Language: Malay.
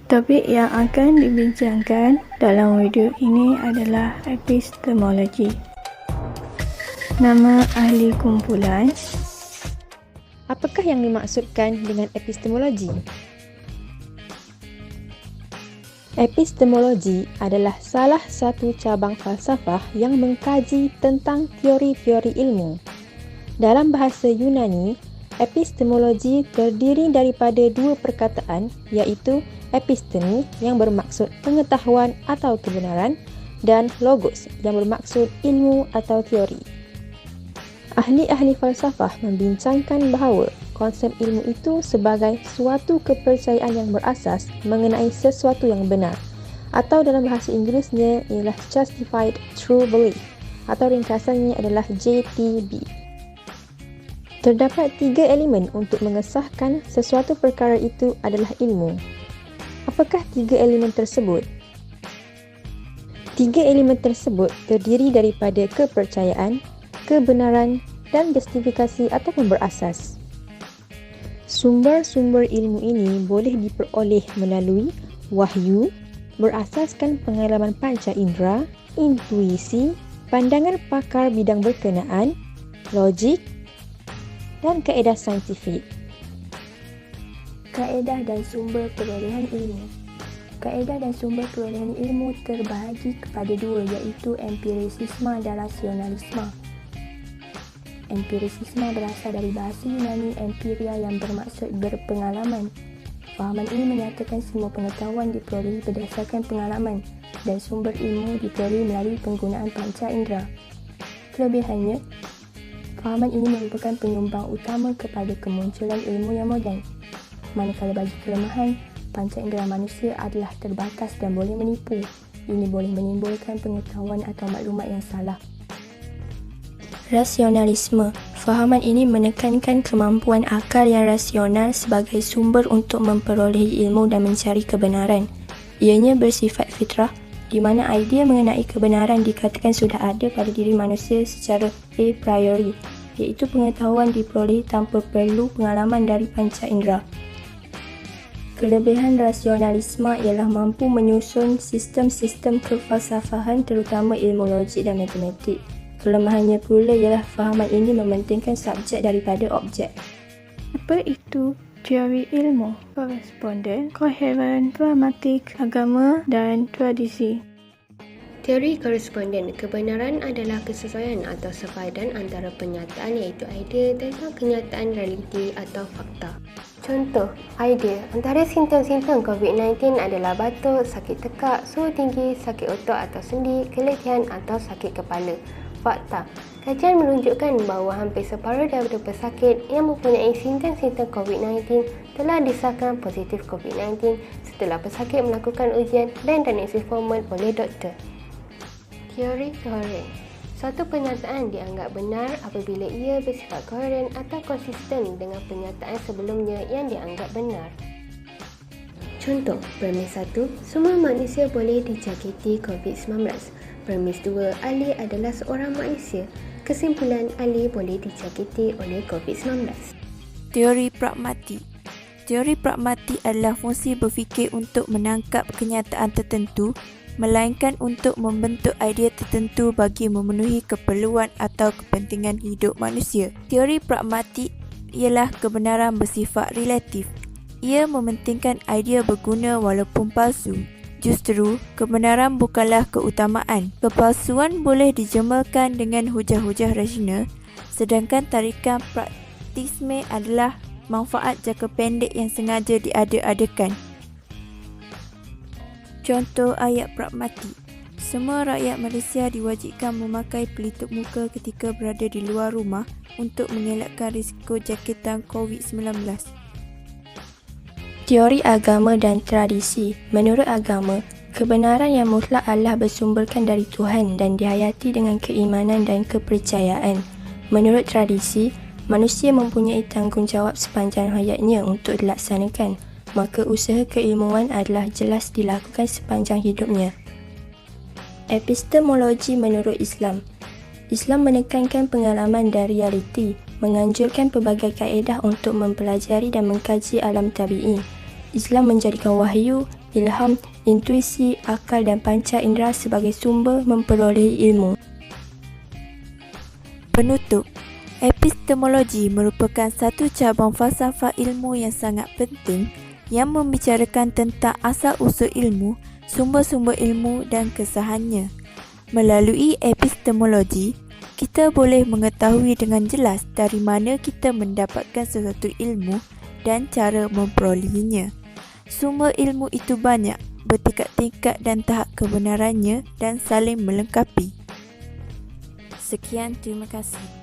Topik yang akan dibincangkan dalam video ini adalah epistemologi. Nama ahli kumpulan. Apakah yang dimaksudkan dengan epistemologi? Epistemologi adalah salah satu cabang falsafah yang mengkaji tentang teori-teori ilmu. Dalam bahasa Yunani, epistemologi terdiri daripada dua perkataan, iaitu epistemi yang bermaksud pengetahuan atau kebenaran dan logos yang bermaksud ilmu atau teori. Ahli-ahli falsafah membincangkan bahawa konsep ilmu itu sebagai suatu kepercayaan yang berasas mengenai sesuatu yang benar, atau dalam bahasa Inggerisnya ialah Justified True Belief, atau ringkasannya adalah JTB. Terdapat 3 elemen untuk mengesahkan sesuatu perkara itu adalah ilmu. Apakah 3 elemen tersebut? 3 elemen tersebut terdiri daripada kepercayaan, kebenaran dan justifikasi ataupun berasas. Sumber-sumber ilmu ini boleh diperoleh melalui wahyu, berasaskan pengalaman panca indera, intuisi, pandangan pakar bidang berkenaan, logik dan kaedah saintifik. Kaedah dan sumber perolehan ilmu. Kaedah dan sumber perolehan ilmu terbahagi kepada dua, iaitu empirisisme dan rasionalisme. Empirisisme berasal dari bahasa Yunani empiria yang bermaksud berpengalaman. Fahaman ini menyatakan semua pengetahuan diperolehi berdasarkan pengalaman dan sumber ilmu diperolehi melalui penggunaan panca indera. Kelebihannya, fahaman ini merupakan penyumbang utama kepada kemunculan ilmu yang moden. Manakala bagi kelemahan, panca indera manusia adalah terbatas dan boleh menipu. Ini boleh menimbulkan pengetahuan atau maklumat yang salah. Rasionalisme. Fahaman ini menekankan kemampuan akal yang rasional sebagai sumber untuk memperolehi ilmu dan mencari kebenaran. Ianya bersifat fitrah, di mana idea mengenai kebenaran dikatakan sudah ada pada diri manusia secara a priori, iaitu pengetahuan diperolehi tanpa perlu pengalaman dari panca indera. Kelebihan rasionalisme ialah mampu menyusun sistem-sistem kefalsafahan terutama ilmu logik dan matematik. Kelemahannya pula ialah fahaman ini mementingkan subjek daripada objek. Apa itu teori ilmu? Koresponden, koheren, pragmatik, agama dan tradisi. Teori koresponden, kebenaran adalah kesesuaian atau sepadan antara penyataan iaitu idea tentang kenyataan realiti atau fakta. Contoh, idea antara simptom-simptom COVID-19 adalah batuk, sakit tekak, suhu tinggi, sakit otot atau sendi, keletihan atau sakit kepala. Fakta, kajian menunjukkan bahawa hampir separuh daripada pesakit yang mempunyai simptom-simptom COVID-19 telah disahkan positif COVID-19 setelah pesakit melakukan ujian dan diagnosis formal oleh doktor. Teori koheren. Suatu pernyataan dianggap benar apabila ia bersifat koheren atau konsisten dengan pernyataan sebelumnya yang dianggap benar. Contoh, premis 1, semua manusia boleh dijangkiti COVID-19. Premis 2, Ali adalah seorang manusia. Kesimpulan, Ali boleh dijangkiti oleh COVID-19. Teori pragmatik. Teori pragmatik adalah fungsi berfikir untuk menangkap kenyataan tertentu, melainkan untuk membentuk idea tertentu bagi memenuhi keperluan atau kepentingan hidup manusia. Teori pragmatik ialah kebenaran bersifat relatif. Ia mementingkan idea berguna walaupun palsu. Justru, kebenaran bukanlah keutamaan. Kepalsuan boleh dijemakan dengan hujah-hujah rasional, sedangkan tarikan praktisme adalah manfaat jangka pendek yang sengaja diada-adakan. Contoh ayat pragmatik. Semua rakyat Malaysia diwajibkan memakai pelitup muka ketika berada di luar rumah untuk mengelakkan risiko jangkitan COVID-19. Teori agama dan tradisi. Menurut agama, kebenaran yang mutlak adalah bersumberkan dari Tuhan dan dihayati dengan keimanan dan kepercayaan. Menurut tradisi, manusia mempunyai tanggungjawab sepanjang hayatnya untuk dilaksanakan, maka usaha keilmuan adalah jelas dilakukan sepanjang hidupnya. Epistemologi menurut Islam. Islam menekankan pengalaman dan realiti, menganjurkan pelbagai kaedah untuk mempelajari dan mengkaji alam tabi'i. Islam menjadikan wahyu ilham, intuisi, akal dan panca indera sebagai sumber memperolehi ilmu. Penutup, epistemologi merupakan satu cabang falsafah ilmu yang sangat penting yang membicarakan tentang asal-usul ilmu, sumber-sumber ilmu dan kesahannya. Melalui epistemologi, kita boleh mengetahui dengan jelas dari mana kita mendapatkan sesuatu ilmu dan cara memperolehinya. Sumber ilmu itu banyak, bertingkat-tingkat dan tahap kebenarannya dan saling melengkapi. Sekian, terima kasih.